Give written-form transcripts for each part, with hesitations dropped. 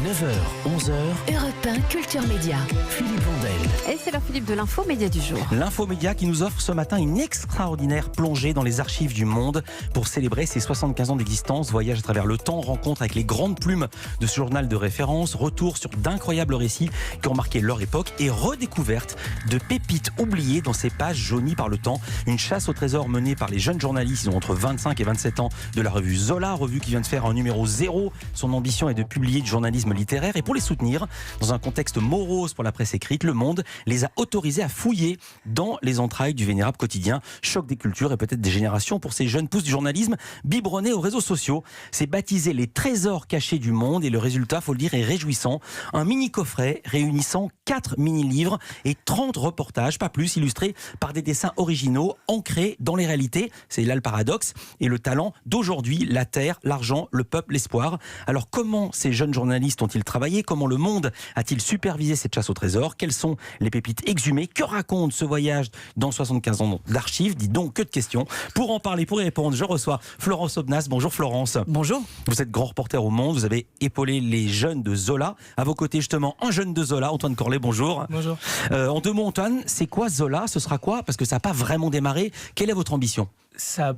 9h, 11h, Europe 1 Culture Média. Philippe Vandel. Et c'est l'heure, Philippe, de l'info média du jour. L'info média qui nous offre ce matin une extraordinaire plongée dans les archives du monde pour célébrer ses 75 ans d'existence. Voyage à travers le temps, rencontre avec les grandes plumes de ce journal de référence, retour sur d'incroyables récits qui ont marqué leur époque et redécouverte de pépites oubliées dans ces pages jaunies par le temps. Une chasse au trésor menée par les jeunes journalistes, ils ont entre 25 et 27 ans, de la revue Zola, revue qui vient de faire un numéro 0. Son ambition est de publier du journalisme littéraire et pour les soutenir, dans un contexte morose pour la presse écrite, Le Monde les a autorisés à fouiller dans les entrailles du vénérable quotidien. Choc des cultures et peut-être des générations pour ces jeunes pousses du journalisme biberonnés aux réseaux sociaux. C'est baptisé les trésors cachés du monde et le résultat, faut le dire, est réjouissant. Un mini-coffret réunissant 4 mini-livres et 30 reportages, pas plus, illustrés par des dessins originaux ancrés dans les réalités. C'est là le paradoxe et le talent d'aujourd'hui, la terre, l'argent, le peuple, l'espoir. Alors comment ces jeunes journalistes ont-ils travaillé? Comment le Monde a-t-il supervisé cette chasse au trésor? Quelles sont les pépites exhumées? Que raconte ce voyage dans 75 ans d'archives? Dis donc, que de questions. Pour en parler, pour y répondre, je reçois Florence Aubenas. Bonjour Florence. Bonjour. Vous êtes grand reporter au Monde, vous avez épaulé les jeunes de Zola. À vos côtés justement, un jeune de Zola, Antoine Corlet, bonjour. Bonjour. En deux mots Antoine, c'est quoi Zola? Ce sera quoi? Parce que ça n'a pas vraiment démarré. Quelle est votre ambition?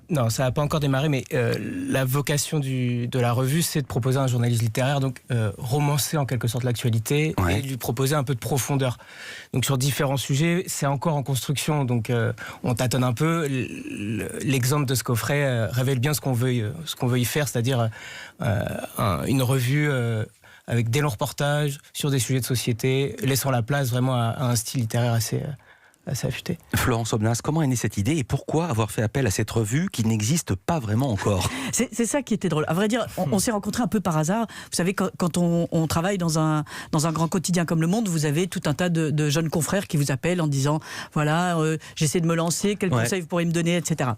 Non, ça n'a pas encore démarré, mais la vocation de la revue, c'est de proposer un journaliste littéraire, donc romancer en quelque sorte l'actualité, et lui proposer un peu de profondeur. Donc sur différents sujets, c'est encore en construction, donc on tâtonne un peu. L'exemple de ce coffret révèle bien ce qu'on veut y faire, c'est-à-dire une revue avec des longs reportages sur des sujets de société, laissant la place vraiment à un style littéraire assez affûté. Florence Aubenas, comment est née cette idée et pourquoi avoir fait appel à cette revue qui n'existe pas vraiment encore? C'est ça qui était drôle. À vrai dire, on s'est rencontrés un peu par hasard. Vous savez, quand on travaille dans un grand quotidien comme Le Monde, vous avez tout un tas de jeunes confrères qui vous appellent en disant voilà, j'essaie de me lancer, quels conseils vous pourriez me donner, etc.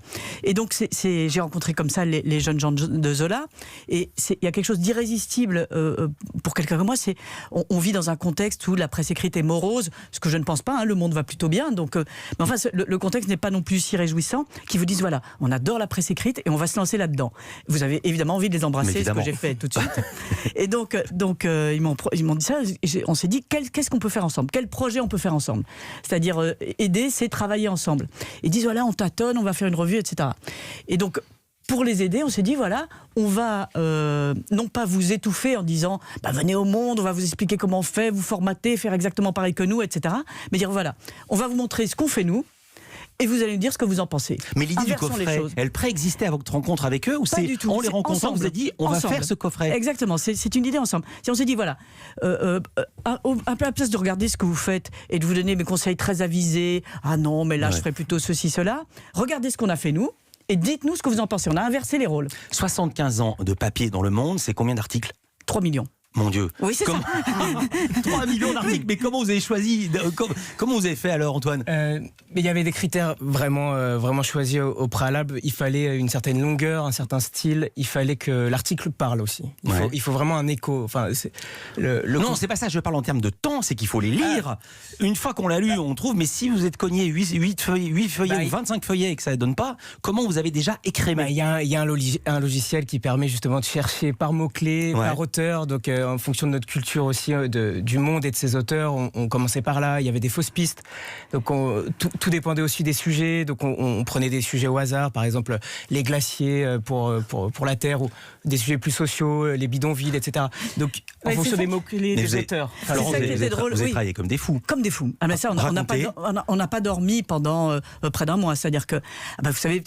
Et donc j'ai rencontré comme ça les jeunes gens de Zola. Et il y a quelque chose d'irrésistible pour quelqu'un comme moi. On vit dans un contexte où la presse écrite est morose, ce que je ne pense pas. Le Monde va plutôt bien. Donc, mais enfin, le contexte n'est pas non plus si réjouissant qu'ils vous disent voilà, on adore la presse écrite et on va se lancer là-dedans. Vous avez évidemment envie de les embrasser, ce que j'ai fait tout de suite. Et donc ils m'ont dit ça. Et on s'est dit qu'est-ce qu'on peut faire ensemble, quel projet on peut faire ensemble. C'est-à-dire aider, c'est travailler ensemble. Ils disent voilà, on tâtonne, on va faire une revue, etc. Et donc pour les aider, on s'est dit voilà, on va non pas vous étouffer en disant venez au Monde, on va vous expliquer comment on fait, vous formater, faire exactement pareil que nous, etc. Mais dire voilà, on va vous montrer ce qu'on fait nous. Et vous allez nous dire ce que vous en pensez. Mais l'idée du coffret, elle préexistait à votre rencontre avec eux ou pas du tout. En les rencontrant, vous avez dit on va faire ce coffret? Exactement, c'est une idée ensemble. On s'est dit voilà, à la place de regarder ce que vous faites et de vous donner mes conseils très avisés, ah non mais là je ferais plutôt ceci, cela, regardez ce qu'on a fait nous. Et dites-nous ce que vous en pensez. On a inversé les rôles. 75 ans de papier dans Le Monde, c'est combien d'articles? 3 millions. Mon Dieu. Oui, c'est ça. 3 millions d'articles. Mais comment vous avez choisi? Comment vous avez fait alors, Antoine? Mais il y avait des critères vraiment choisis au préalable. Il fallait une certaine longueur, un certain style. Il fallait que l'article parle aussi. Il faut vraiment un écho. Enfin, non, c'est pas ça. Je parle en termes de temps. C'est qu'il faut les lire. Une fois qu'on l'a lu, on trouve. Mais si vous êtes cogné 8 feuillets ou 25 feuillets et que ça ne donne pas, comment vous avez déjà écrémé? Il y a un logiciel qui permet justement de chercher par mots-clés, par auteur. Donc, en fonction de notre culture aussi, du monde et de ses auteurs, on commençait par là, il y avait des fausses pistes, donc tout dépendait aussi des sujets, donc on prenait des sujets au hasard, par exemple les glaciers pour la Terre, ou des sujets plus sociaux, les bidonvilles, etc. Donc en fonction des mots-clés des auteurs. Alors vous avez travaillé comme des fous. Comme des fous. Ah, mais ça, on n'a pas dormi pendant près d'un mois, c'est-à-dire que, vous savez,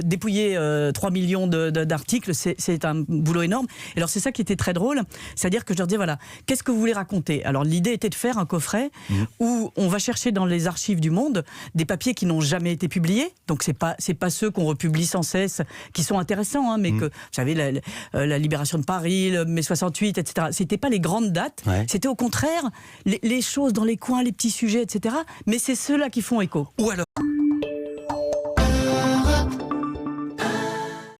dépouiller 3 millions d'articles, c'est un boulot énorme. Et alors c'est ça qui était très drôle. C'est-à-dire que je leur dis voilà, qu'est-ce que vous voulez raconter? Alors l'idée était de faire un coffret où on va chercher dans les archives du Monde des papiers qui n'ont jamais été publiés. Donc c'est pas ceux qu'on republie sans cesse qui sont intéressants, mais que vous savez la libération de Paris, le mai 68, etc. C'était pas les grandes dates. C'était au contraire les choses dans les coins, les petits sujets, etc. Mais c'est ceux-là qui font écho. Ou alors